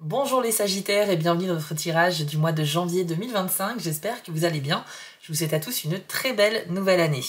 Bonjour les Sagittaires et bienvenue dans notre tirage du mois de janvier 2025. J'espère que vous allez bien. Je vous souhaite à tous une très belle nouvelle année.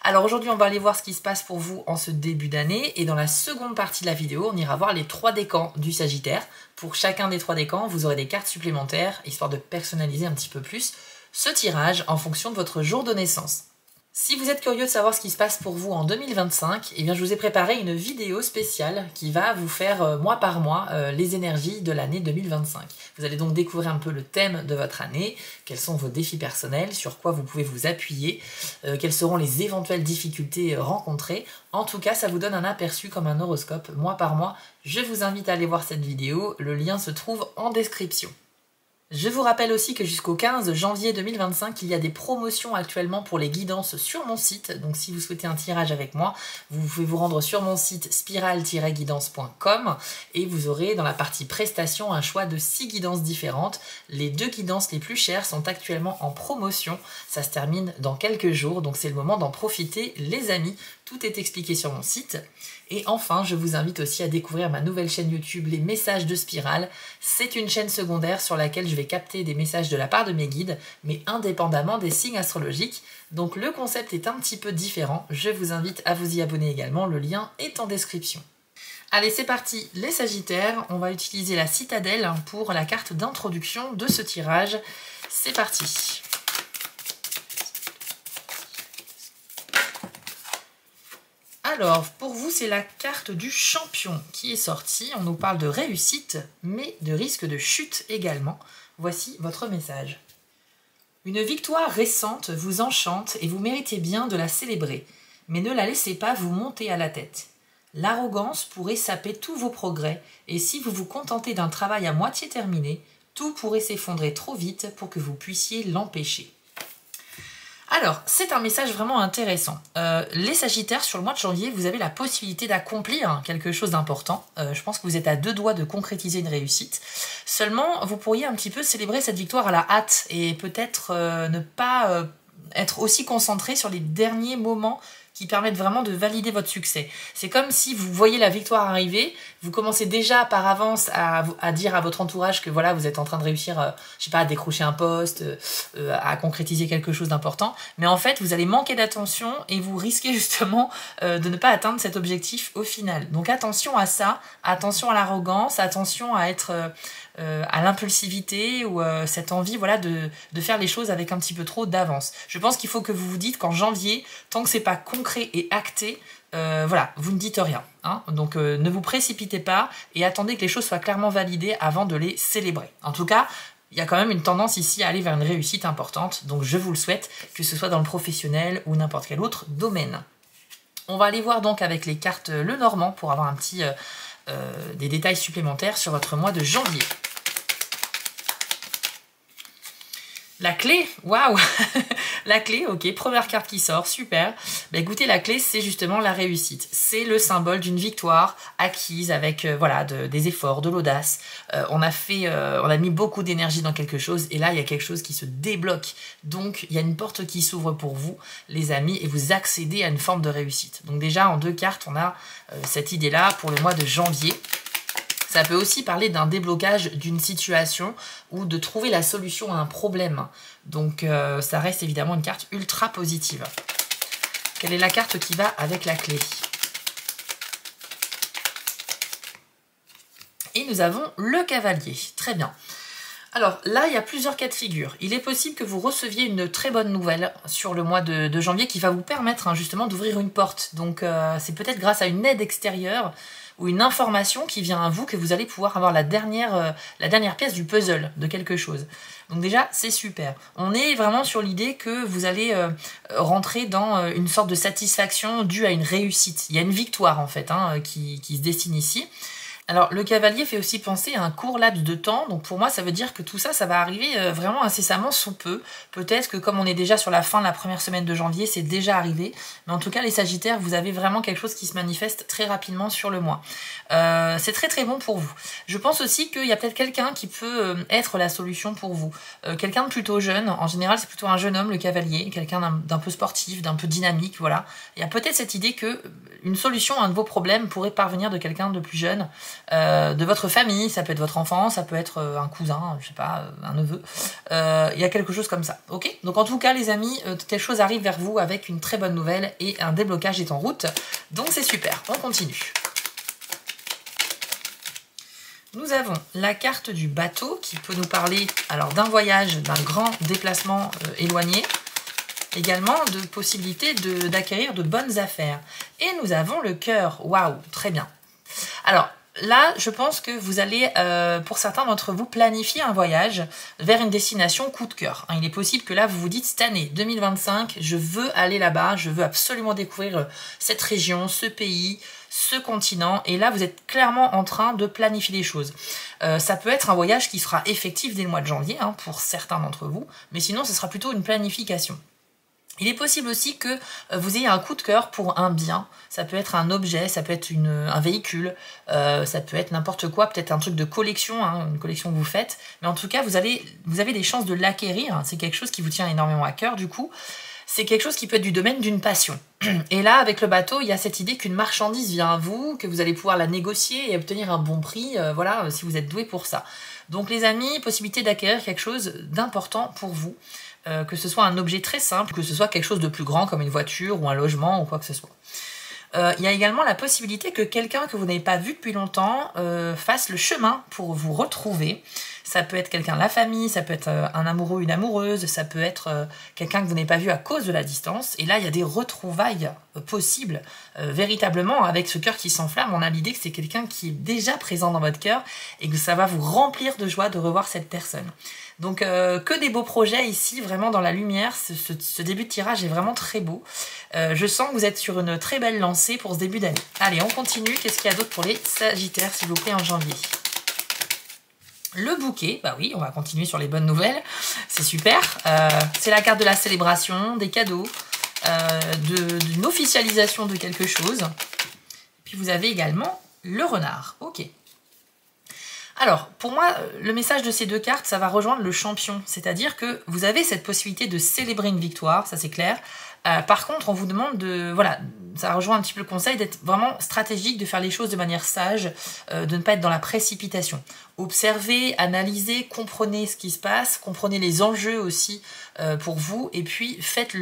Alors aujourd'hui, on va aller voir ce qui se passe pour vous en ce début d'année. Et dans la seconde partie de la vidéo, on ira voir les 3 décans du Sagittaire. Pour chacun des 3 décans, vous aurez des cartes supplémentaires, histoire de personnaliser un petit peu plus ce tirage en fonction de votre jour de naissance. Si vous êtes curieux de savoir ce qui se passe pour vous en 2025, eh bien je vous ai préparé une vidéo spéciale qui va vous faire mois par mois les énergies de l'année 2025. Vous allez donc découvrir un peu le thème de votre année, quels sont vos défis personnels, sur quoi vous pouvez vous appuyer, quelles seront les éventuelles difficultés rencontrées. En tout cas, ça vous donne un aperçu comme un horoscope mois par mois. Je vous invite à aller voir cette vidéo, le lien se trouve en description. Je vous rappelle aussi que jusqu'au 15 janvier 2025, il y a des promotions actuellement pour les guidances sur mon site. Donc si vous souhaitez un tirage avec moi, vous pouvez vous rendre sur mon site spiral-guidance.com et vous aurez dans la partie prestations un choix de 6 guidances différentes. Les 2 guidances les plus chères sont actuellement en promotion. Ça se termine dans quelques jours, donc c'est le moment d'en profiter les amis. Tout est expliqué sur mon site. Et enfin, je vous invite aussi à découvrir ma nouvelle chaîne YouTube, Les Messages de Spiral. C'est une chaîne secondaire sur laquelle je vais capter des messages de la part de mes guides, mais indépendamment des signes astrologiques. Donc le concept est un petit peu différent. Je vous invite à vous y abonner également, le lien est en description. Allez, c'est parti, les Sagittaires. On va utiliser la citadelle pour la carte d'introduction de ce tirage. C'est parti. Alors, pour vous, c'est la carte du champion qui est sortie. On nous parle de réussite, mais de risque de chute également. Voici votre message. Une victoire récente vous enchante et vous méritez bien de la célébrer, mais ne la laissez pas vous monter à la tête. L'arrogance pourrait saper tous vos progrès, et si vous vous contentez d'un travail à moitié terminé, tout pourrait s'effondrer trop vite pour que vous puissiez l'empêcher. Alors, c'est un message vraiment intéressant. Les Sagittaires, sur le mois de janvier, vous avez la possibilité d'accomplir quelque chose d'important. Je pense que vous êtes à 2 doigts de concrétiser une réussite. Seulement, vous pourriez un petit peu célébrer cette victoire à la hâte et peut-être ne pas être aussi concentré sur les derniers moments qui permettent vraiment de valider votre succès. C'est comme si vous voyez la victoire arriver, vous commencez déjà par avance à dire à votre entourage que voilà, vous êtes en train de réussir, je sais pas, à décrocher un poste, à concrétiser quelque chose d'important, mais en fait, vous allez manquer d'attention et vous risquez justement de ne pas atteindre cet objectif au final. Donc attention à ça, attention à l'arrogance, attention à être à l'impulsivité ou cette envie voilà, de faire les choses avec un petit peu trop d'avance. Je pense qu'il faut que vous vous dites qu'en janvier, tant que c'est pas concret et acté, voilà, vous ne dites rien. Hein. Donc ne vous précipitez pas et attendez que les choses soient clairement validées avant de les célébrer. En tout cas, il y a quand même une tendance ici à aller vers une réussite importante, donc je vous le souhaite, que ce soit dans le professionnel ou n'importe quel autre domaine. On va aller voir donc avec les cartes Lenormand pour avoir un petit des détails supplémentaires sur votre mois de janvier. La clé, waouh. La clé, ok, première carte qui sort, super. Bah écoutez, la clé, c'est justement la réussite. C'est le symbole d'une victoire acquise avec voilà, des efforts, de l'audace. On a mis beaucoup d'énergie dans quelque chose et là, il y a quelque chose qui se débloque. Donc, il y a une porte qui s'ouvre pour vous, les amis, et vous accédez à une forme de réussite. Donc déjà, en 2 cartes, on a cette idée-là pour le mois de janvier. Ça peut aussi parler d'un déblocage d'une situation ou de trouver la solution à un problème. Donc ça reste évidemment une carte ultra positive. Quelle est la carte qui va avec la clé? Et nous avons le cavalier. Très bien. Alors là, il y a plusieurs cas de figure. Il est possible que vous receviez une très bonne nouvelle sur le mois de janvier qui va vous permettre justement d'ouvrir une porte. Donc c'est peut-être grâce à une aide extérieure ou une information qui vient à vous que vous allez pouvoir avoir la dernière pièce du puzzle de quelque chose. Donc déjà, c'est super. On est vraiment sur l'idée que vous allez rentrer dans une sorte de satisfaction due à une réussite. Il y a une victoire en fait qui se dessine ici. Alors, le cavalier fait aussi penser à un court laps de temps. Donc, pour moi, ça veut dire que tout ça, ça va arriver vraiment incessamment sous peu. Peut-être que comme on est déjà sur la fin de la première semaine de janvier, c'est déjà arrivé. Mais en tout cas, les Sagittaires, vous avez vraiment quelque chose qui se manifeste très rapidement sur le mois. C'est très très bon pour vous. Je pense aussi qu'il y a peut-être quelqu'un qui peut être la solution pour vous. Quelqu'un de plutôt jeune. En général, c'est plutôt un jeune homme, le cavalier. Quelqu'un d'un peu sportif, d'un peu dynamique, voilà. Il y a peut-être cette idée que une solution à un de vos problèmes pourrait parvenir de quelqu'un de plus jeune. de votre famille, ça peut être votre enfant, ça peut être un cousin, je sais pas, un neveu. Il y a quelque chose comme ça, ok? Donc en tout cas les amis, quelque chose arrive vers vous avec une très bonne nouvelle et un déblocage est en route. Donc c'est super, on continue. Nous avons la carte du bateau qui peut nous parler alors d'un voyage, d'un grand déplacement éloigné. Également de possibilités d'acquérir de bonnes affaires. Et nous avons le cœur. Waouh, très bien. Alors là, je pense que vous allez, pour certains d'entre vous, planifier un voyage vers une destination coup de cœur. Il est possible que là, vous vous dites, cette année 2025, je veux aller là-bas, je veux absolument découvrir cette région, ce pays, ce continent. Et là, vous êtes clairement en train de planifier les choses. Ça peut être un voyage qui sera effectif dès le mois de janvier, pour certains d'entre vous, mais sinon, ce sera plutôt une planification. Il est possible aussi que vous ayez un coup de cœur pour un bien. Ça peut être un objet, ça peut être un véhicule, ça peut être n'importe quoi, peut-être un truc de collection, une collection que vous faites. Mais en tout cas, vous avez des chances de l'acquérir. C'est quelque chose qui vous tient énormément à cœur du coup. C'est quelque chose qui peut être du domaine d'une passion. Et là, avec le bateau, il y a cette idée qu'une marchandise vient à vous, que vous allez pouvoir la négocier et obtenir un bon prix, voilà, si vous êtes doué pour ça. Donc les amis, possibilité d'acquérir quelque chose d'important pour vous. Que ce soit un objet très simple, que ce soit quelque chose de plus grand comme une voiture ou un logement ou quoi que ce soit. Il y a également la possibilité que quelqu'un que vous n'avez pas vu depuis longtemps fasse le chemin pour vous retrouver. Ça peut être quelqu'un de la famille, ça peut être un amoureux, une amoureuse, ça peut être quelqu'un que vous n'avez pas vu à cause de la distance. Et là, il y a des retrouvailles possibles, véritablement, avec ce cœur qui s'enflamme. On a l'idée que c'est quelqu'un qui est déjà présent dans votre cœur et que ça va vous remplir de joie de revoir cette personne. Donc que des beaux projets ici, vraiment dans la lumière. Ce début de tirage est vraiment très beau. Je sens que vous êtes sur une très belle lancée pour ce début d'année. Allez, on continue. Qu'est-ce qu'il y a d'autre pour les Sagittaires, s'il vous plaît, en janvier? Le bouquet, bah oui, on va continuer sur les bonnes nouvelles. C'est super. C'est la carte de la célébration, des cadeaux, d'une officialisation de quelque chose. Puis vous avez également le renard. Ok. Alors, pour moi, le message de ces deux cartes, ça va rejoindre le champion. C'est-à-dire que vous avez cette possibilité de célébrer une victoire, ça c'est clair. Par contre, on vous demande de... Voilà, ça rejoint un petit peu le conseil d'être vraiment stratégique, de faire les choses de manière sage, de ne pas être dans la précipitation. Observez, analysez, comprenez ce qui se passe, comprenez les enjeux aussi pour vous, et puis faites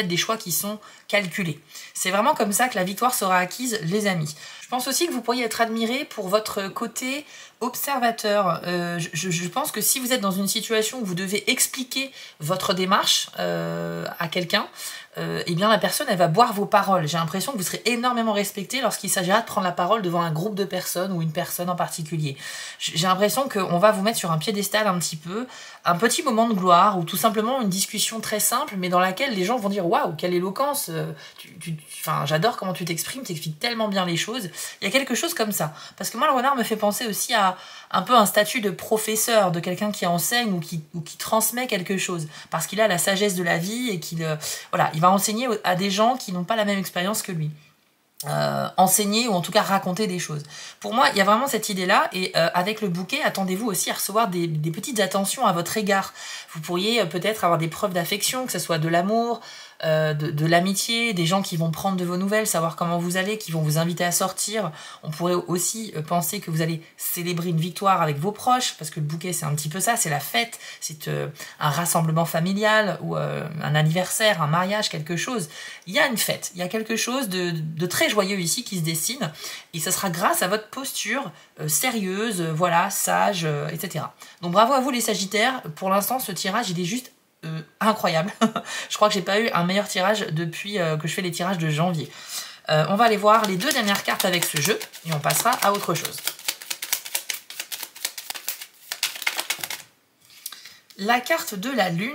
des choix qui sont calculés. C'est vraiment comme ça que la victoire sera acquise, les amis. Je pense aussi que vous pourriez être admiré pour votre côté observateur. Je pense que si vous êtes dans une situation où vous devez expliquer votre démarche à quelqu'un, eh bien la personne elle va boire vos paroles. J'ai l'impression que vous serez énormément respecté lorsqu'il s'agira de prendre la parole devant un groupe de personnes ou une personne en particulier. J'ai l'impression qu'on va vous mettre sur un piédestal un petit peu, un petit moment de gloire ou tout simplement une discussion très simple mais dans laquelle les gens vont dire waouh, quelle éloquence, enfin, j'adore comment tu t'exprimes, t'expliques tellement bien les choses. Il y a quelque chose comme ça. Parce que moi le renard me fait penser aussi à un peu un statut de professeur, de quelqu'un qui enseigne ou qui transmet quelque chose. Parce qu'il a la sagesse de la vie et qu'il voilà, il va enseigner à des gens qui n'ont pas la même expérience que lui. Enseigner ou en tout cas raconter des choses. Pour moi, il y a vraiment cette idée-là et avec le bouquet, attendez-vous aussi à recevoir des petites attentions à votre égard. Vous pourriez peut-être avoir des preuves d'affection, que ce soit de l'amour, de l'amitié, des gens qui vont prendre de vos nouvelles, savoir comment vous allez, qui vont vous inviter à sortir. On pourrait aussi penser que vous allez célébrer une victoire avec vos proches, parce que le bouquet c'est un petit peu ça, c'est la fête, c'est un rassemblement familial ou un anniversaire, un mariage, quelque chose. Il y a une fête, il y a quelque chose de très joyeux ici qui se dessine et ça sera grâce à votre posture sérieuse, voilà, sage, etc. Donc bravo à vous les Sagittaires, pour l'instant ce tirage il est juste incroyable. Je crois que j'ai pas eu un meilleur tirage depuis que je fais les tirages de janvier. On va aller voir les deux dernières cartes avec ce jeu et on passera à autre chose. La carte de la lune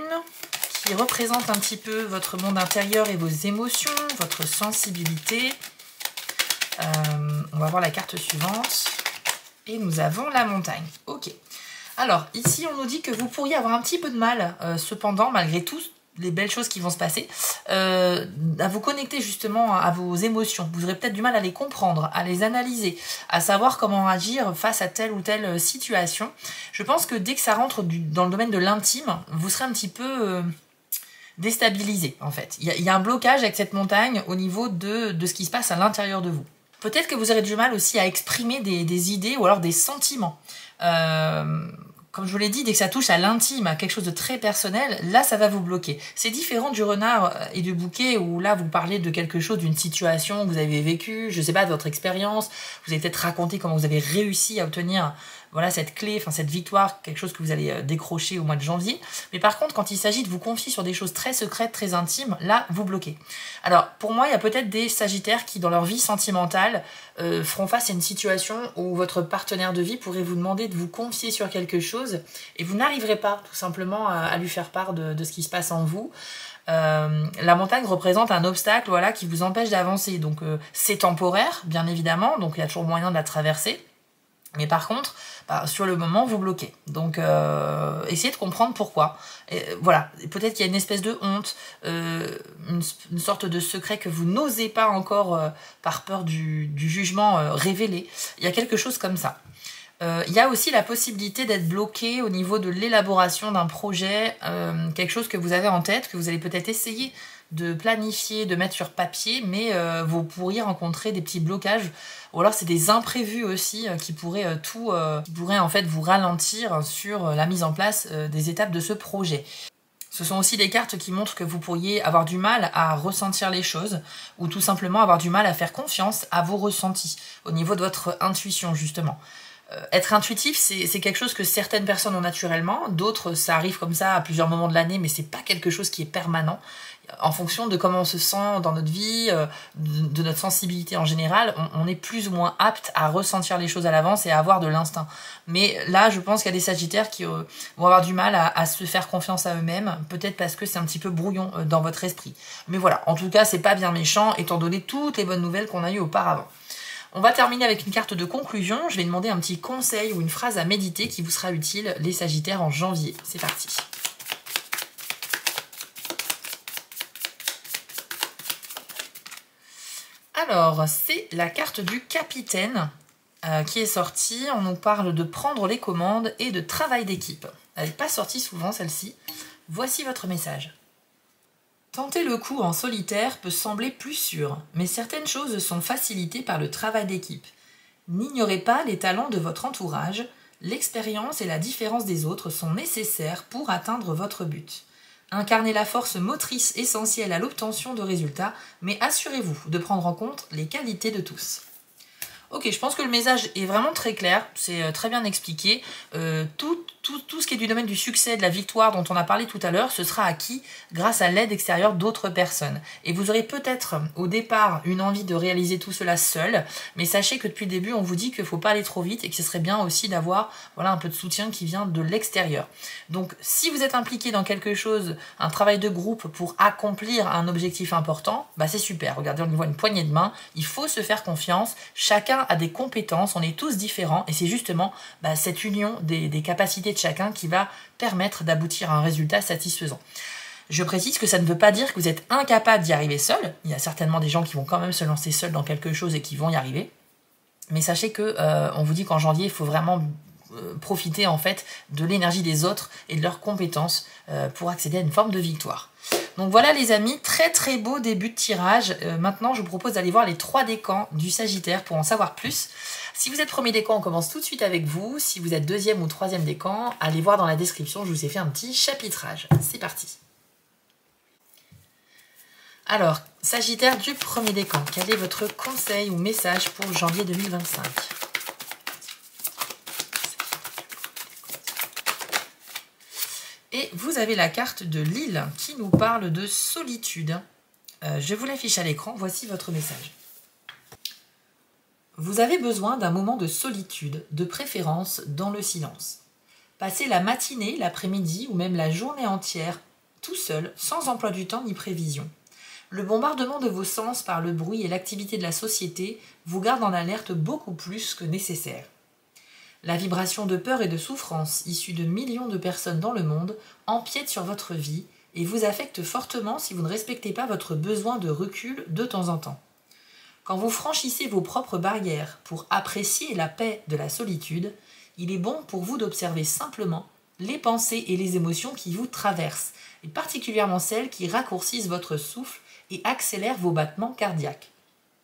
qui représente un petit peu votre monde intérieur et vos émotions, votre sensibilité. On va voir la carte suivante et nous avons la montagne. Ok. Alors, ici, on nous dit que vous pourriez avoir un petit peu de mal, cependant, malgré tout, les belles choses qui vont se passer, à vous connecter justement à vos émotions. Vous aurez peut-être du mal à les comprendre, à les analyser, à savoir comment agir face à telle ou telle situation. Je pense que dès que ça rentre dans le domaine de l'intime, vous serez un petit peu déstabilisé, en fait. Il y a un blocage avec cette montagne au niveau de ce qui se passe à l'intérieur de vous. Peut-être que vous aurez du mal aussi à exprimer des idées ou alors des sentiments. Comme je vous l'ai dit, dès que ça touche à l'intime, à quelque chose de très personnel, là, ça va vous bloquer. C'est différent du renard et du bouquet où là, vous parlez de quelque chose, d'une situation que vous avez vécue, je ne sais pas, de votre expérience. Vous avez peut-être raconté comment vous avez réussi à obtenir voilà, cette clé, enfin cette victoire, quelque chose que vous allez décrocher au mois de janvier. Mais par contre, quand il s'agit de vous confier sur des choses très secrètes, très intimes, là, vous bloquez. Alors, pour moi, il y a peut-être des sagittaires qui, dans leur vie sentimentale, feront face à une situation où votre partenaire de vie pourrait vous demander de vous confier sur quelque chose et vous n'arriverez pas, tout simplement, à lui faire part de ce qui se passe en vous. La montagne représente un obstacle voilà, qui vous empêche d'avancer. Donc, c'est temporaire, bien évidemment, donc il y a toujours moyen de la traverser. Mais par contre, sur le moment, vous bloquez. Donc, essayez de comprendre pourquoi. Et, voilà, peut-être qu'il y a une espèce de honte, une sorte de secret que vous n'osez pas encore, par peur du jugement révélé. Il y a quelque chose comme ça. Il y a aussi la possibilité d'être bloqué au niveau de l'élaboration d'un projet, quelque chose que vous avez en tête, que vous allez peut-être essayer de planifier, de mettre sur papier, mais vous pourriez rencontrer des petits blocages, ou alors c'est des imprévus aussi qui pourraient en fait vous ralentir sur la mise en place des étapes de ce projet. Ce sont aussi des cartes qui montrent que vous pourriez avoir du mal à ressentir les choses, ou tout simplement avoir du mal à faire confiance à vos ressentis, au niveau de votre intuition justement. Être intuitif, c'est quelque chose que certaines personnes ont naturellement, d'autres ça arrive comme ça à plusieurs moments de l'année, mais c'est pas quelque chose qui est permanent. En fonction de comment on se sent dans notre vie, de notre sensibilité en général, on est plus ou moins apte à ressentir les choses à l'avance et à avoir de l'instinct. Mais là, je pense qu'il y a des sagittaires qui vont avoir du mal à se faire confiance à eux-mêmes, peut-être parce que c'est un petit peu brouillon dans votre esprit. Mais voilà, en tout cas, c'est pas bien méchant, étant donné toutes les bonnes nouvelles qu'on a eues auparavant. On va terminer avec une carte de conclusion. Je vais demander un petit conseil ou une phrase à méditer qui vous sera utile, les sagittaires, en janvier. C'est parti. Alors, c'est la carte du capitaine qui est sortie. On nous parle de prendre les commandes et de travail d'équipe. Elle n'est pas sortie souvent, celle-ci. Voici votre message. Tenter le coup en solitaire peut sembler plus sûr, mais certaines choses sont facilitées par le travail d'équipe. N'ignorez pas les talents de votre entourage, l'expérience et la différence des autres sont nécessaires pour atteindre votre but. Incarnez la force motrice essentielle à l'obtention de résultats, mais assurez-vous de prendre en compte les qualités de tous. Ok, je pense que le message est vraiment très clair, c'est très bien expliqué. Tout ce qui est du domaine du succès, de la victoire dont on a parlé tout à l'heure, ce sera acquis grâce à l'aide extérieure d'autres personnes. Et vous aurez peut-être au départ une envie de réaliser tout cela seul, mais sachez que depuis le début on vous dit qu'il ne faut pas aller trop vite et que ce serait bien aussi d'avoir voilà, un peu de soutien qui vient de l'extérieur. Donc si vous êtes impliqué dans quelque chose, un travail de groupe pour accomplir un objectif important, bah c'est super. Regardez, on y voit une poignée de main, il faut se faire confiance, chacun a des compétences, on est tous différents et c'est justement cette union des capacités de chacun qui va permettre d'aboutir à un résultat satisfaisant. Je précise que ça ne veut pas dire que vous êtes incapable d'y arriver seul. Il y a certainement des gens qui vont quand même se lancer seuls dans quelque chose et qui vont y arriver. Mais sachez que on vous dit qu'en janvier, il faut vraiment profiter en fait de l'énergie des autres et de leurs compétences pour accéder à une forme de victoire. Donc voilà les amis, très très beau début de tirage. Maintenant je vous propose d'aller voir les 3 décans du Sagittaire pour en savoir plus. Si vous êtes premier décan, on commence tout de suite avec vous. Si vous êtes deuxième ou troisième décan, allez voir dans la description, je vous ai fait un petit chapitrage. C'est parti. Alors, Sagittaire du premier décan, quel est votre conseil ou message pour janvier 2025 ? Et vous avez la carte de Lille qui nous parle de solitude. Je vous l'affiche à l'écran, voici votre message. Vous avez besoin d'un moment de solitude, de préférence dans le silence. Passez la matinée, l'après-midi ou même la journée entière, tout seul, sans emploi du temps ni prévision. Le bombardement de vos sens par le bruit et l'activité de la société vous garde en alerte beaucoup plus que nécessaire. La vibration de peur et de souffrance issue de millions de personnes dans le monde empiète sur votre vie et vous affecte fortement si vous ne respectez pas votre besoin de recul de temps en temps. Quand vous franchissez vos propres barrières pour apprécier la paix de la solitude, il est bon pour vous d'observer simplement les pensées et les émotions qui vous traversent, et particulièrement celles qui raccourcissent votre souffle et accélèrent vos battements cardiaques.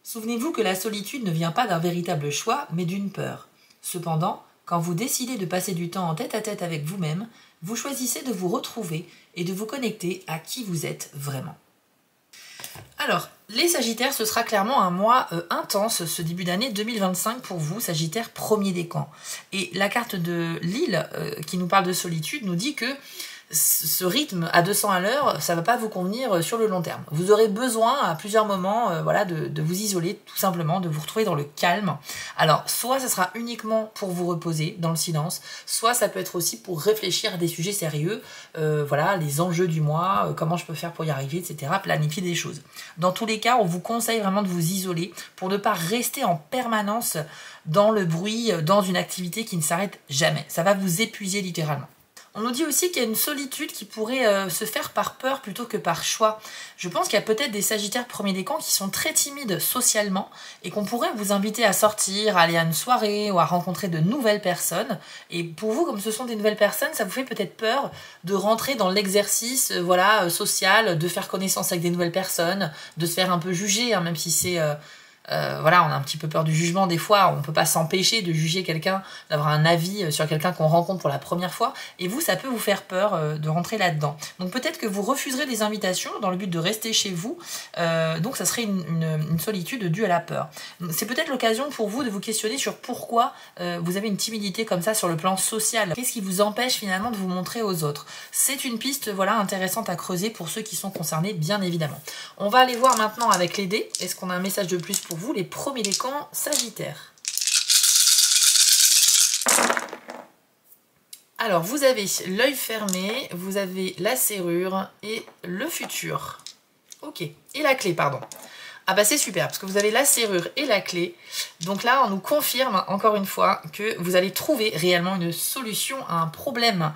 Souvenez-vous que la solitude ne vient pas d'un véritable choix, mais d'une peur. Cependant, quand vous décidez de passer du temps en tête-à-tête avec vous-même, vous choisissez de vous retrouver et de vous connecter à qui vous êtes vraiment. Alors, les Sagittaires, ce sera clairement un mois intense ce début d'année 2025 pour vous, Sagittaire premier décan. Et la carte de Lille, qui nous parle de solitude, nous dit que ce rythme à 200 à l'heure, ça ne va pas vous convenir sur le long terme. Vous aurez besoin à plusieurs moments de vous isoler, tout simplement, de vous retrouver dans le calme. Alors, soit ça sera uniquement pour vous reposer dans le silence, soit ça peut être aussi pour réfléchir à des sujets sérieux, les enjeux du mois, comment je peux faire pour y arriver, etc., planifier des choses. Dans tous les cas, on vous conseille vraiment de vous isoler pour ne pas rester en permanence dans le bruit, dans une activité qui ne s'arrête jamais. Ça va vous épuiser littéralement. On nous dit aussi qu'il y a une solitude qui pourrait se faire par peur plutôt que par choix. Je pense qu'il y a peut-être des Sagittaires premier décan qui sont très timides socialement et qu'on pourrait vous inviter à sortir, à aller à une soirée ou à rencontrer de nouvelles personnes. Et pour vous, comme ce sont des nouvelles personnes, ça vous fait peut-être peur de rentrer dans l'exercice social, de faire connaissance avec des nouvelles personnes, de se faire un peu juger, même si c'est... on a un petit peu peur du jugement des fois, on ne peut pas s'empêcher de juger quelqu'un, d'avoir un avis sur quelqu'un qu'on rencontre pour la première fois, et vous, ça peut vous faire peur de rentrer là-dedans. Donc peut-être que vous refuserez des invitations dans le but de rester chez vous, donc ça serait une solitude due à la peur. C'est peut-être l'occasion pour vous de vous questionner sur pourquoi vous avez une timidité comme ça sur le plan social. Qu'est-ce qui vous empêche finalement de vous montrer aux autres? C'est une piste intéressante à creuser pour ceux qui sont concernés, bien évidemment. On va aller voir maintenant avec les dés. Est-ce qu'on a un message de plus pour vous, les premiers décans Sagittaires? Alors, vous avez l'œil fermé, vous avez la serrure et le futur. Ok, et la clé, pardon. Ah bah c'est super, parce que vous avez la serrure et la clé. Donc là, on nous confirme, encore une fois, que vous allez trouver réellement une solution à un problème.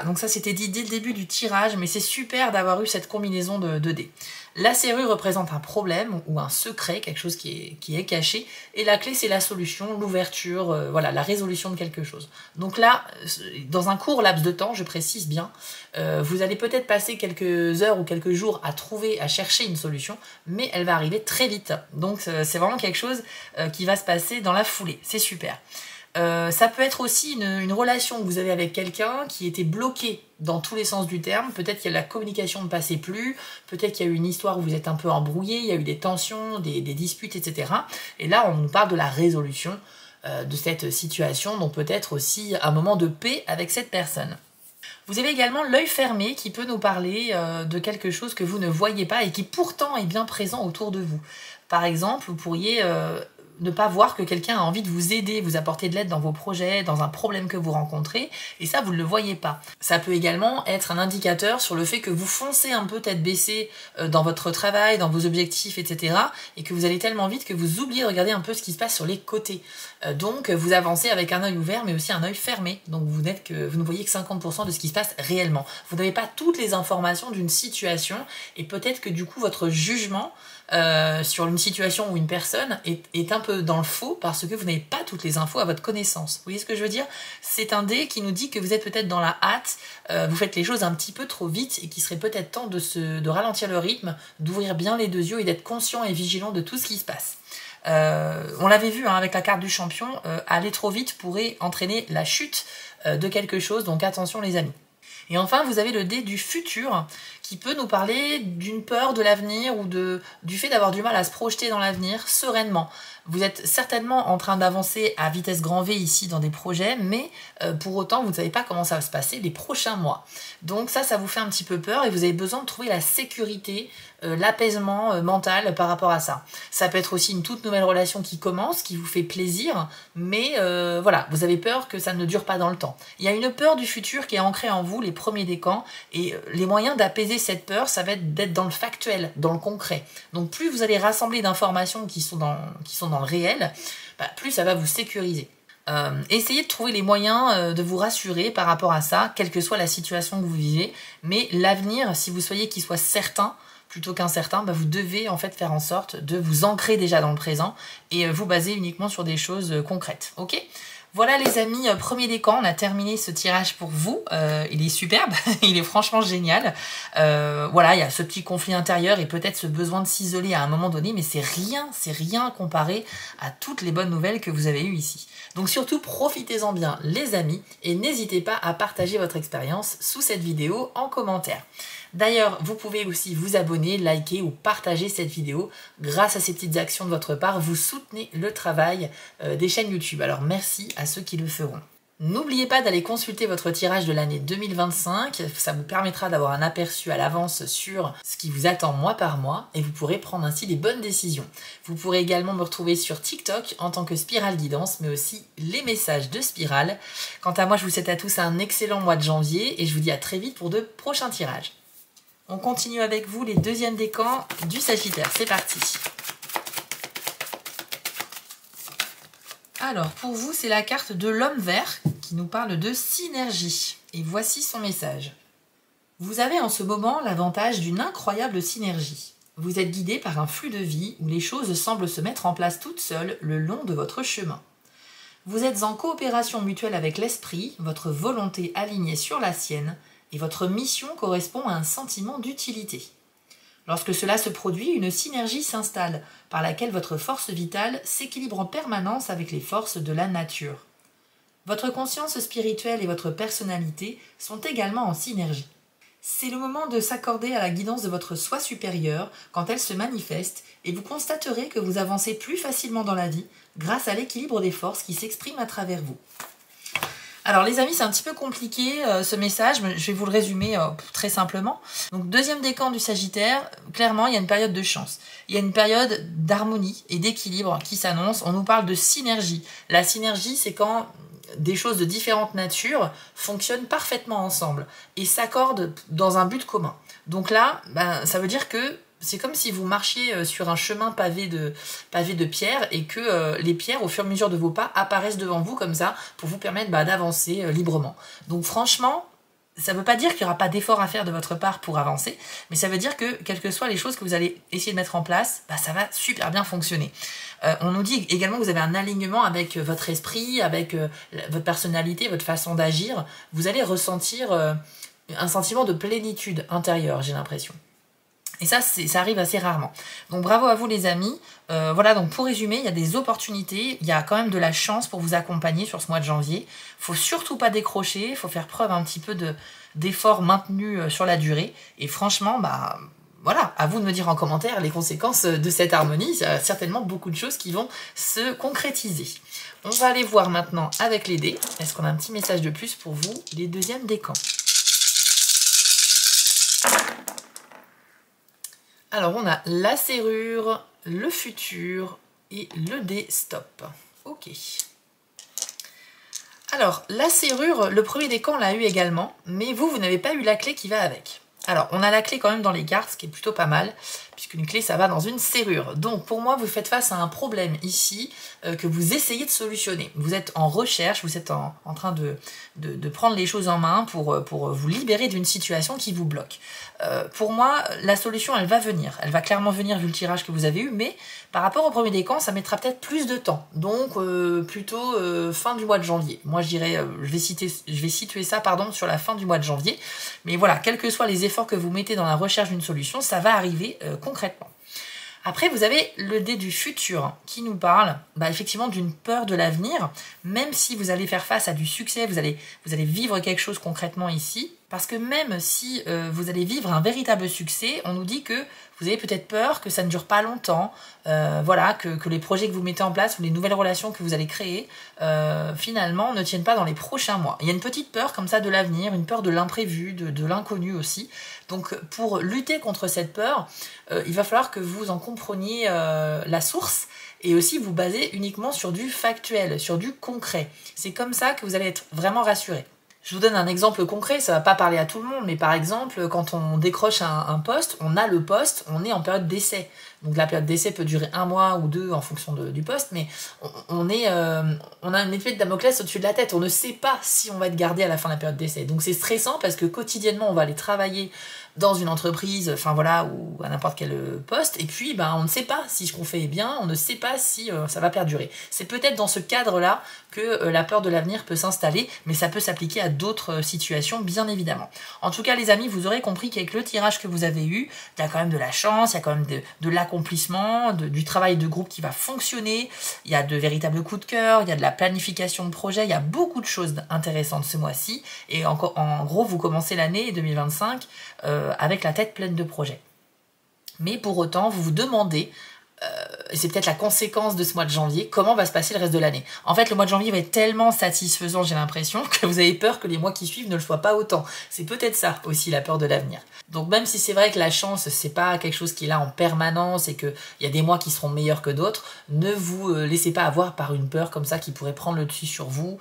Donc ça c'était dit dès le début du tirage, mais c'est super d'avoir eu cette combinaison de dés. La serrure représente un problème ou un secret, quelque chose qui est caché, et la clé c'est la solution, l'ouverture, la résolution de quelque chose. Donc là, dans un court laps de temps, je précise bien, vous allez peut-être passer quelques heures ou quelques jours à chercher une solution, mais elle va arriver très vite. Donc c'est vraiment quelque chose qui va se passer dans la foulée, c'est super. Ça peut être aussi une relation que vous avez avec quelqu'un qui était bloqué dans tous les sens du terme. Peut-être que la communication ne passait plus, peut-être qu'il y a eu une histoire où vous êtes un peu embrouillé, il y a eu des tensions, des disputes, etc. Et là, on nous parle de la résolution de cette situation, donc peut-être aussi un moment de paix avec cette personne. Vous avez également l'œil fermé qui peut nous parler de quelque chose que vous ne voyez pas et qui pourtant est bien présent autour de vous. Par exemple, vous pourriez ne pas voir que quelqu'un a envie de vous aider, vous apporter de l'aide dans vos projets, dans un problème que vous rencontrez, et ça, vous ne le voyez pas. Ça peut également être un indicateur sur le fait que vous foncez un peu tête baissée dans votre travail, dans vos objectifs, etc., et que vous allez tellement vite que vous oubliez de regarder un peu ce qui se passe sur les côtés. Donc, vous avancez avec un œil ouvert, mais aussi un œil fermé. Donc, vous ne voyez que 50% de ce qui se passe réellement. Vous n'avez pas toutes les informations d'une situation, et peut-être que du coup, votre jugement sur une situation ou une personne est un peu dans le faux parce que vous n'avez pas toutes les infos à votre connaissance. Vous voyez ce que je veux dire? C'est un dé qui nous dit que vous êtes peut-être dans la hâte, vous faites les choses un petit peu trop vite et qu'il serait peut-être temps de ralentir le rythme, d'ouvrir bien les deux yeux et d'être conscient et vigilant de tout ce qui se passe. On l'avait vu avec la carte du champion, aller trop vite pourrait entraîner la chute de quelque chose, donc attention les amis. Et enfin, vous avez le dé du futur qui peut nous parler d'une peur de l'avenir ou du fait d'avoir du mal à se projeter dans l'avenir sereinement. Vous êtes certainement en train d'avancer à vitesse grand V ici dans des projets, mais pour autant, vous ne savez pas comment ça va se passer les prochains mois. Donc ça vous fait un petit peu peur et vous avez besoin de trouver la sécurité, l'apaisement mental par rapport à ça. Ça peut être aussi une toute nouvelle relation qui commence, qui vous fait plaisir, mais vous avez peur que ça ne dure pas dans le temps. Il y a une peur du futur qui est ancrée en vous, les premiers décans, et les moyens d'apaiser cette peur, ça va être d'être dans le factuel, dans le concret. Donc plus vous allez rassembler d'informations qui sont dans le réel, plus ça va vous sécuriser. Essayez de trouver les moyens de vous rassurer par rapport à ça, quelle que soit la situation que vous vivez, mais l'avenir, si vous soyez qu'il soit certain, plutôt qu'incertain, vous devez en fait faire en sorte de vous ancrer déjà dans le présent et vous baser uniquement sur des choses concrètes. Ok ? Voilà les amis, premier décan, on a terminé ce tirage pour vous. Il est superbe, il est franchement génial. Voilà, il y a ce petit conflit intérieur et peut-être ce besoin de s'isoler à un moment donné, mais c'est rien comparé à toutes les bonnes nouvelles que vous avez eues ici. Donc surtout, profitez-en bien les amis et n'hésitez pas à partager votre expérience sous cette vidéo en commentaire. D'ailleurs, vous pouvez aussi vous abonner, liker ou partager cette vidéo. Grâce à ces petites actions de votre part, vous soutenez le travail des chaînes YouTube. Alors merci à ceux qui le feront. N'oubliez pas d'aller consulter votre tirage de l'année 2025, ça vous permettra d'avoir un aperçu à l'avance sur ce qui vous attend mois par mois et vous pourrez prendre ainsi les bonnes décisions. Vous pourrez également me retrouver sur TikTok en tant que Spiral Guidance, mais aussi les messages de Spiral. Quant à moi, je vous souhaite à tous un excellent mois de janvier et je vous dis à très vite pour de prochains tirages. On continue avec vous les deuxièmes décans du Sagittaire. C'est parti. Alors, pour vous, c'est la carte de l'homme vert qui nous parle de synergie. Et voici son message. Vous avez en ce moment l'avantage d'une incroyable synergie. Vous êtes guidé par un flux de vie où les choses semblent se mettre en place toutes seules le long de votre chemin. Vous êtes en coopération mutuelle avec l'esprit, votre volonté alignée sur la sienne, et votre mission correspond à un sentiment d'utilité. Lorsque cela se produit, une synergie s'installe, par laquelle votre force vitale s'équilibre en permanence avec les forces de la nature. Votre conscience spirituelle et votre personnalité sont également en synergie. C'est le moment de s'accorder à la guidance de votre soi supérieur quand elle se manifeste, et vous constaterez que vous avancez plus facilement dans la vie grâce à l'équilibre des forces qui s'expriment à travers vous. Alors les amis, c'est un petit peu compliqué ce message, mais je vais vous le résumer très simplement. Donc deuxième décan du Sagittaire, clairement il y a une période de chance. Il y a une période d'harmonie et d'équilibre qui s'annonce. On nous parle de synergie. La synergie, c'est quand des choses de différentes natures fonctionnent parfaitement ensemble et s'accordent dans un but commun. Donc là, ça veut dire que c'est comme si vous marchiez sur un chemin pavé de pierres et que les pierres, au fur et à mesure de vos pas, apparaissent devant vous comme ça pour vous permettre d'avancer librement. Donc franchement, ça ne veut pas dire qu'il n'y aura pas d'effort à faire de votre part pour avancer, mais ça veut dire que, quelles que soient les choses que vous allez essayer de mettre en place, ça va super bien fonctionner. On nous dit également que vous avez un alignement avec votre esprit, avec votre personnalité, votre façon d'agir. Vous allez ressentir un sentiment de plénitude intérieure, j'ai l'impression. Et ça arrive assez rarement. Donc bravo à vous les amis. Voilà, donc pour résumer, il y a des opportunités, il y a quand même de la chance pour vous accompagner sur ce mois de janvier. Faut surtout pas décrocher, il faut faire preuve un petit peu d'effort maintenu sur la durée. Et franchement, voilà, à vous de me dire en commentaire les conséquences de cette harmonie. Il y a certainement beaucoup de choses qui vont se concrétiser. On va aller voir maintenant avec les dés. Est-ce qu'on a un petit message de plus pour vous, les deuxièmes décans? Alors, on a la serrure, le futur et le dé stop. Ok. Alors, la serrure, le premier décan l'a eu également, mais vous n'avez pas eu la clé qui va avec. Alors, on a la clé quand même dans les cartes, ce qui est plutôt pas mal, puisqu'une clé, ça va dans une serrure. Donc, pour moi, vous faites face à un problème ici que vous essayez de solutionner. Vous êtes en recherche, vous êtes en train de prendre les choses en main pour vous libérer d'une situation qui vous bloque. Pour moi, la solution, elle va venir. Elle va clairement venir vu le tirage que vous avez eu, mais par rapport au premier décan, ça mettra peut-être plus de temps. Donc, plutôt fin du mois de janvier. Moi, je dirais, je vais situer ça sur la fin du mois de janvier. Mais voilà, quels que soient les efforts que vous mettez dans la recherche d'une solution, ça va arriver concrètement. Après, vous avez le dé du futur qui nous parle effectivement d'une peur de l'avenir, même si vous allez faire face à du succès, vous allez vivre quelque chose concrètement ici, parce que même si vous allez vivre un véritable succès, on nous dit que vous avez peut-être peur que ça ne dure pas longtemps, voilà, que les projets que vous mettez en place ou les nouvelles relations que vous allez créer, finalement, ne tiennent pas dans les prochains mois. Il y a une petite peur comme ça de l'avenir, une peur de l'imprévu, de l'inconnu aussi. Donc, pour lutter contre cette peur, il va falloir que vous en compreniez la source et aussi vous baser uniquement sur du factuel, sur du concret. C'est comme ça que vous allez être vraiment rassuré. Je vous donne un exemple concret, ça ne va pas parler à tout le monde, mais par exemple, quand on décroche un poste, on a le poste, on est en période d'essai. Donc la période d'essai peut durer 1 mois ou 2 en fonction du poste, mais on a une épée de Damoclès au-dessus de la tête. On ne sait pas si on va être gardé à la fin de la période d'essai. Donc c'est stressant parce que quotidiennement, on va aller travailler dans une entreprise, enfin voilà, ou à n'importe quel poste, et puis on ne sait pas si ce qu'on fait est bien, on ne sait pas si ça va perdurer. C'est peut-être dans ce cadre-là que la peur de l'avenir peut s'installer, mais ça peut s'appliquer à d'autres situations, bien évidemment. En tout cas, les amis, vous aurez compris qu'avec le tirage que vous avez eu, il y a quand même de la chance, il y a quand même de l'accomplissement, du travail de groupe qui va fonctionner, il y a de véritables coups de cœur, il y a de la planification de projet, il y a beaucoup de choses intéressantes ce mois-ci, et en gros, vous commencez l'année 2025 avec la tête pleine de projets. Mais pour autant, vous vous demandez, et c'est peut-être la conséquence de ce mois de janvier, comment va se passer le reste de l'année. En fait, le mois de janvier va être tellement satisfaisant, j'ai l'impression, que vous avez peur que les mois qui suivent ne le soient pas autant. C'est peut-être ça aussi, la peur de l'avenir. Donc même si c'est vrai que la chance, c'est pas quelque chose qui est là en permanence et qu'il y a des mois qui seront meilleurs que d'autres, ne vous laissez pas avoir par une peur comme ça qui pourrait prendre le dessus sur vous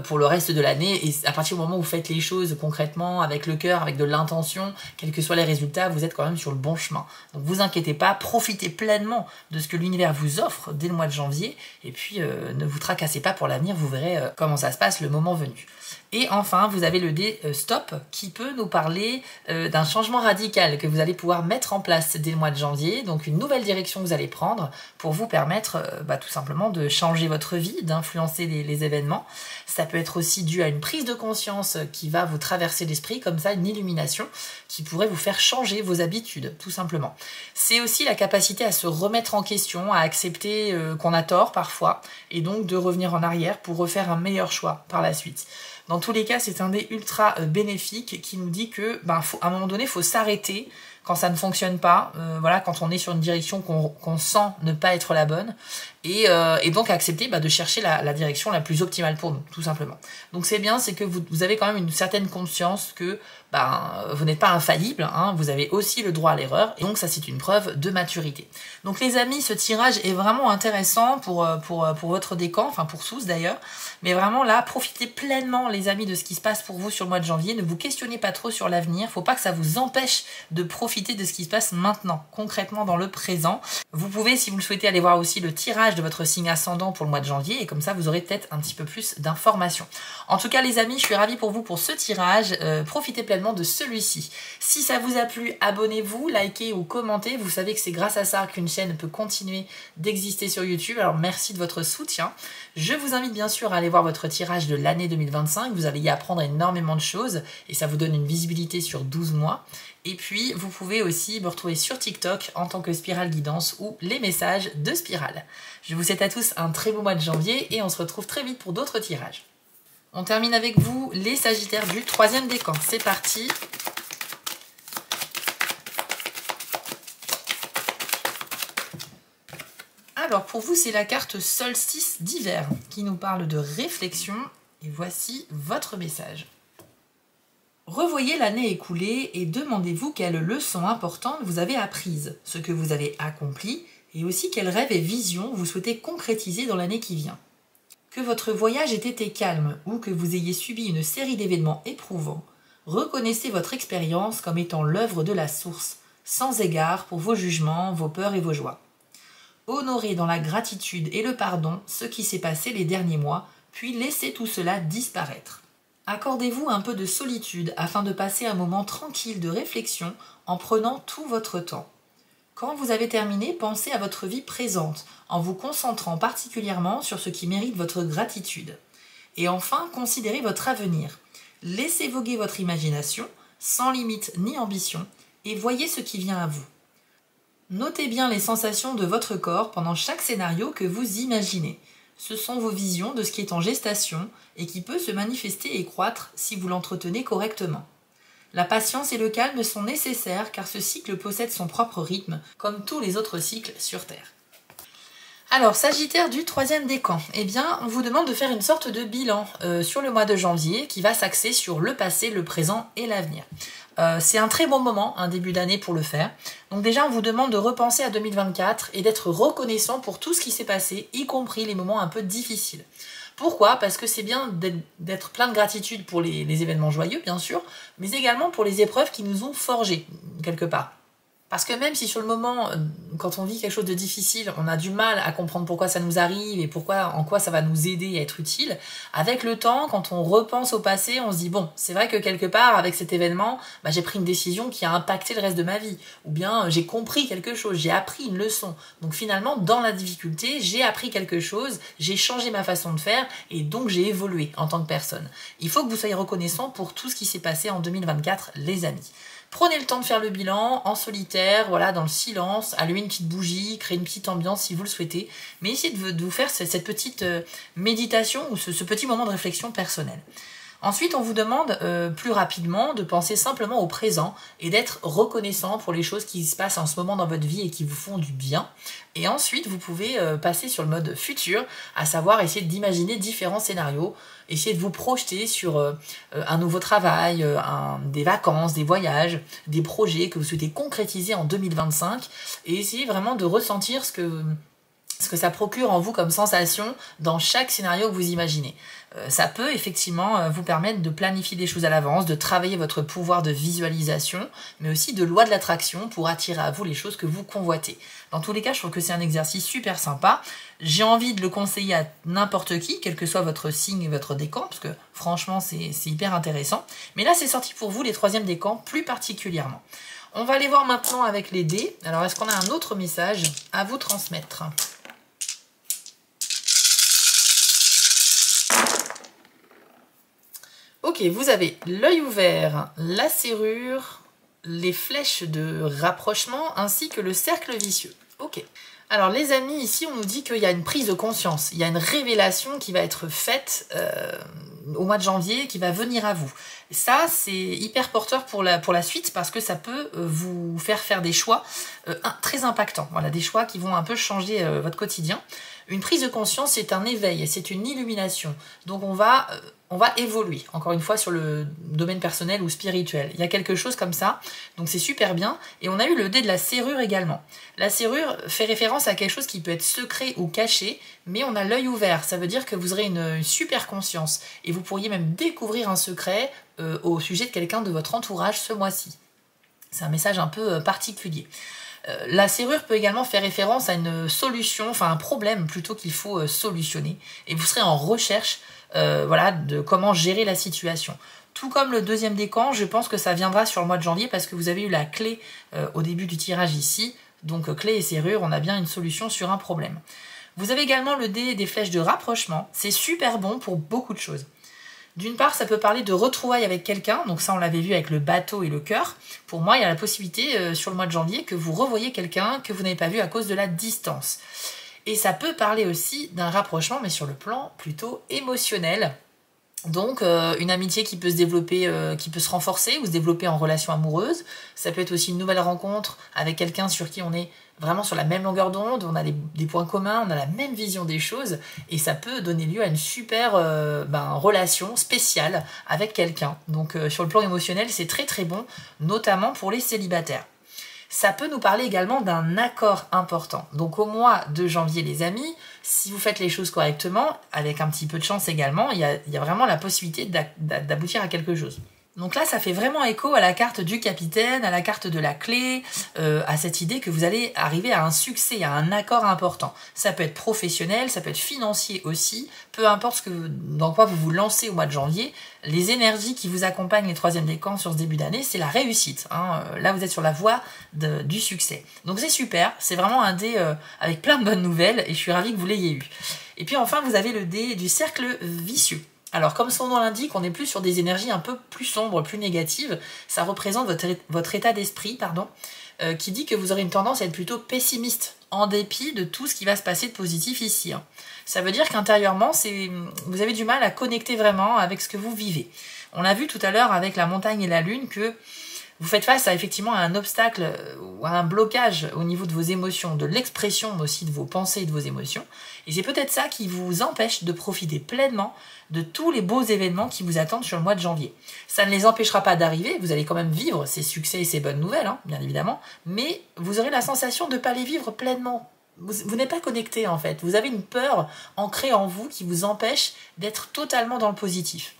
pour le reste de l'année. Et à partir du moment où vous faites les choses concrètement, avec le cœur, avec de l'intention, quels que soient les résultats, vous êtes quand même sur le bon chemin. Donc vous inquiétez pas, profitez pleinement de ce que l'univers vous offre dès le mois de janvier, et puis ne vous tracassez pas pour l'avenir, vous verrez comment ça se passe le moment venu. Et enfin, vous avez le dé Stop qui peut nous parler d'un changement radical que vous allez pouvoir mettre en place dès le mois de janvier, donc une nouvelle direction que vous allez prendre pour vous permettre tout simplement de changer votre vie, d'influencer les événements. Ça peut être aussi dû à une prise de conscience qui va vous traverser l'esprit, comme ça, une illumination qui pourrait vous faire changer vos habitudes, tout simplement. C'est aussi la capacité à se remettre en question, à accepter qu'on a tort parfois, et donc de revenir en arrière pour refaire un meilleur choix par la suite. Dans tous les cas, c'est un dé ultra bénéfique qui nous dit que, à un moment donné, il faut s'arrêter quand ça ne fonctionne pas, voilà, quand on est sur une direction qu'on sent ne pas être la bonne, et donc accepter de chercher la direction la plus optimale pour nous, tout simplement. Donc c'est bien, c'est que vous avez quand même une certaine conscience que vous n'êtes pas infaillible, hein, vous avez aussi le droit à l'erreur, et donc ça c'est une preuve de maturité. Donc les amis, ce tirage est vraiment intéressant pour votre décan, enfin pour tous d'ailleurs, mais vraiment là, profitez pleinement les amis de ce qui se passe pour vous sur le mois de janvier, ne vous questionnez pas trop sur l'avenir, faut pas que ça vous empêche de profiter de ce qui se passe maintenant, concrètement dans le présent. Vous pouvez, si vous le souhaitez, aller voir aussi le tirage de votre signe ascendant pour le mois de janvier, et comme ça vous aurez peut-être un petit peu plus d'informations. En tout cas les amis, je suis ravie pour vous pour ce tirage, profitez pleinement de celui-ci. Si ça vous a plu, abonnez-vous, likez ou commentez, vous savez que c'est grâce à ça qu'une chaîne peut continuer d'exister sur YouTube, alors merci de votre soutien. Je vous invite bien sûr à aller voir votre tirage de l'année 2025, vous allez y apprendre énormément de choses, et ça vous donne une visibilité sur 12 mois. Et puis, vous pouvez aussi me retrouver sur TikTok en tant que Spirale Guidance ou les messages de Spirale. Je vous souhaite à tous un très beau mois de janvier et on se retrouve très vite pour d'autres tirages. On termine avec vous les Sagittaires du 3e décan. C'est parti. Alors, pour vous, c'est la carte Solstice d'hiver qui nous parle de réflexion. Et voici votre message. Revoyez l'année écoulée et demandez-vous quelles leçons importantes vous avez apprises, ce que vous avez accompli et aussi quels rêves et visions vous souhaitez concrétiser dans l'année qui vient. Que votre voyage ait été calme ou que vous ayez subi une série d'événements éprouvants, reconnaissez votre expérience comme étant l'œuvre de la source, sans égard pour vos jugements, vos peurs et vos joies. Honorez dans la gratitude et le pardon ce qui s'est passé les derniers mois, puis laissez tout cela disparaître. Accordez-vous un peu de solitude afin de passer un moment tranquille de réflexion en prenant tout votre temps. Quand vous avez terminé, pensez à votre vie présente en vous concentrant particulièrement sur ce qui mérite votre gratitude. Et enfin, considérez votre avenir. Laissez voguer votre imagination, sans limite ni ambition, et voyez ce qui vient à vous. Notez bien les sensations de votre corps pendant chaque scénario que vous imaginez. Ce sont vos visions de ce qui est en gestation et qui peut se manifester et croître si vous l'entretenez correctement. La patience et le calme sont nécessaires car ce cycle possède son propre rythme, comme tous les autres cycles sur Terre. Alors, Sagittaire du 3e décan, eh bien, on vous demande de faire une sorte de bilan sur le mois de janvier qui va s'axer sur le passé, le présent et l'avenir. C'est un très bon moment, un début d'année pour le faire. Donc déjà, on vous demande de repenser à 2024 et d'être reconnaissant pour tout ce qui s'est passé, y compris les moments un peu difficiles. Pourquoi? Parce que c'est bien d'être plein de gratitude pour les événements joyeux, bien sûr, mais également pour les épreuves qui nous ont forgés, quelque part. Parce que même si sur le moment, quand on vit quelque chose de difficile, on a du mal à comprendre pourquoi ça nous arrive et en quoi ça va nous aider à être utile, avec le temps, quand on repense au passé, on se dit bon, c'est vrai que quelque part, avec cet événement, j'ai pris une décision qui a impacté le reste de ma vie. Ou bien j'ai compris quelque chose, j'ai appris une leçon. Donc finalement, dans la difficulté, j'ai appris quelque chose, j'ai changé ma façon de faire et donc j'ai évolué en tant que personne. Il faut que vous soyez reconnaissant pour tout ce qui s'est passé en 2024, les amis. Prenez le temps de faire le bilan en solitaire, voilà, dans le silence, allumez une petite bougie, créez une petite ambiance si vous le souhaitez, mais essayez de vous faire cette petite méditation ou ce petit moment de réflexion personnelle. Ensuite, on vous demande plus rapidement de penser simplement au présent et d'être reconnaissant pour les choses qui se passent en ce moment dans votre vie et qui vous font du bien. Et ensuite, vous pouvez passer sur le mode futur, à savoir essayer d'imaginer différents scénarios, essayer de vous projeter sur un nouveau travail, des vacances, des voyages, des projets que vous souhaitez concrétiser en 2025 et essayer vraiment de ressentir ce que ça procure en vous comme sensation dans chaque scénario que vous imaginez. Ça peut effectivement vous permettre de planifier des choses à l'avance, de travailler votre pouvoir de visualisation, mais aussi de loi de l'attraction pour attirer à vous les choses que vous convoitez. Dans tous les cas, je trouve que c'est un exercice super sympa. J'ai envie de le conseiller à n'importe qui, quel que soit votre signe et votre décan, parce que franchement, c'est hyper intéressant. Mais là, c'est sorti pour vous, les troisièmes décans, plus particulièrement. On va aller voir maintenant avec les dés. Alors, est-ce qu'on a un autre message à vous transmettre ? Ok, vous avez l'œil ouvert, la serrure, les flèches de rapprochement ainsi que le cercle vicieux. Ok. Alors les amis, ici on nous dit qu'il y a une prise de conscience, il y a une révélation qui va être faite au mois de janvier, qui va venir à vous. Ça, c'est hyper porteur pour la suite parce que ça peut vous faire des choix très impactants. Voilà, des choix qui vont un peu changer votre quotidien. Une prise de conscience, c'est un éveil, c'est une illumination. Donc on va évoluer, encore une fois, sur le domaine personnel ou spirituel. Il y a quelque chose comme ça, donc c'est super bien. Et on a eu le dé de la serrure également. La serrure fait référence à quelque chose qui peut être secret ou caché, mais on a l'œil ouvert. Ça veut dire que vous aurez une super conscience. Et vous pourriez même découvrir un secret au sujet de quelqu'un de votre entourage ce mois-ci. C'est un message un peu particulier. La serrure peut également faire référence à une solution, enfin un problème plutôt qu'il faut solutionner. Et vous serez en recherche de comment gérer la situation. Tout comme le deuxième décan, je pense que ça viendra sur le mois de janvier parce que vous avez eu la clé au début du tirage ici. Donc clé et serrure, on a bien une solution sur un problème. Vous avez également le dé des flèches de rapprochement. C'est super bon pour beaucoup de choses. D'une part, ça peut parler de retrouvailles avec quelqu'un, donc ça on l'avait vu avec le bateau et le cœur. Pour moi, il y a la possibilité sur le mois de janvier que vous revoyez quelqu'un que vous n'avez pas vu à cause de la distance. Et ça peut parler aussi d'un rapprochement, mais sur le plan plutôt émotionnel. Donc une amitié qui peut se développer, qui peut se renforcer ou se développer en relation amoureuse. Ça peut être aussi une nouvelle rencontre avec quelqu'un sur qui on est vraiment sur la même longueur d'onde, on a des points communs, on a la même vision des choses et ça peut donner lieu à une super relation spéciale avec quelqu'un. Donc sur le plan émotionnel, c'est très très bon, notamment pour les célibataires. Ça peut nous parler également d'un accord important. Donc au mois de janvier, les amis, si vous faites les choses correctement, avec un petit peu de chance également, il y a vraiment la possibilité d'aboutir à quelque chose. Donc là, ça fait vraiment écho à la carte du capitaine, à la carte de la clé, à cette idée que vous allez arriver à un succès, à un accord important. Ça peut être professionnel, ça peut être financier aussi, peu importe dans quoi vous vous lancez au mois de janvier, les énergies qui vous accompagnent les troisièmes décans sur ce début d'année, c'est la réussite. Là, vous êtes sur la voie du succès. Donc c'est super, c'est vraiment un dé avec plein de bonnes nouvelles et je suis ravie que vous l'ayez eu. Et puis enfin, vous avez le dé du cercle vicieux. Alors, comme son nom l'indique, on n'est plus sur des énergies un peu plus sombres, plus négatives. Ça représente votre état d'esprit, qui dit que vous aurez une tendance à être plutôt pessimiste, en dépit de tout ce qui va se passer de positif ici. Ça veut dire qu'intérieurement, vous avez du mal à connecter vraiment avec ce que vous vivez. On l'a vu tout à l'heure avec la montagne et la lune que vous faites face effectivement à un obstacle ou à un blocage au niveau de vos émotions, de l'expression mais aussi de vos pensées et de vos émotions. Et c'est peut-être ça qui vous empêche de profiter pleinement de tous les beaux événements qui vous attendent sur le mois de janvier. Ça ne les empêchera pas d'arriver, vous allez quand même vivre ces succès et ces bonnes nouvelles, bien évidemment, mais vous aurez la sensation de ne pas les vivre pleinement. Vous n'êtes pas connecté en fait, vous avez une peur ancrée en vous qui vous empêche d'être totalement dans le positif.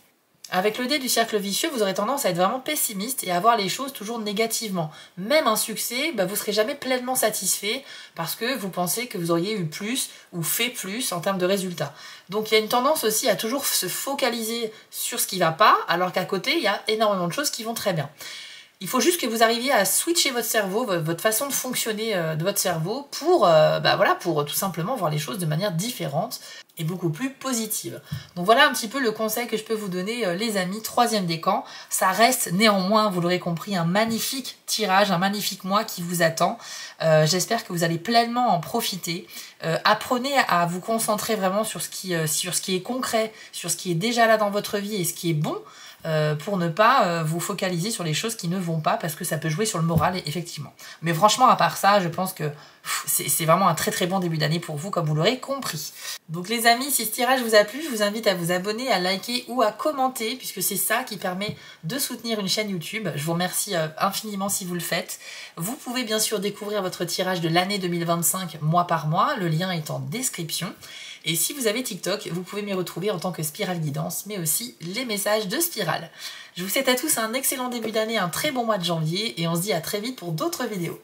Avec le dé du cercle vicieux, vous aurez tendance à être vraiment pessimiste et à voir les choses toujours négativement. Même un succès, vous ne serez jamais pleinement satisfait parce que vous pensez que vous auriez eu plus ou fait plus en termes de résultats. Donc il y a une tendance aussi à toujours se focaliser sur ce qui ne va pas, alors qu'à côté, il y a énormément de choses qui vont très bien. Il faut juste que vous arriviez à switcher votre cerveau, votre façon de fonctionner de votre cerveau pour tout simplement voir les choses de manière différente et beaucoup plus positive. Donc voilà un petit peu le conseil que je peux vous donner les amis, 3e décan. Ça reste néanmoins, vous l'aurez compris, un magnifique tirage, un magnifique mois qui vous attend. J'espère que vous allez pleinement en profiter. Apprenez à vous concentrer vraiment sur ce qui est concret, sur ce qui est déjà là dans votre vie et ce qui est bon, pour ne pas vous focaliser sur les choses qui ne vont pas, parce que ça peut jouer sur le moral, effectivement. Mais franchement, à part ça, je pense que c'est vraiment un très très bon début d'année pour vous, comme vous l'aurez compris. Donc les amis, si ce tirage vous a plu, je vous invite à vous abonner, à liker ou à commenter, puisque c'est ça qui permet de soutenir une chaîne YouTube. Je vous remercie infiniment si vous le faites. Vous pouvez bien sûr découvrir votre tirage de l'année 2025 mois par mois, le lien est en description. Et si vous avez TikTok, vous pouvez m'y retrouver en tant que Spirale Guidance, mais aussi les messages de Spirale. Je vous souhaite à tous un excellent début d'année, un très bon mois de janvier, et on se dit à très vite pour d'autres vidéos.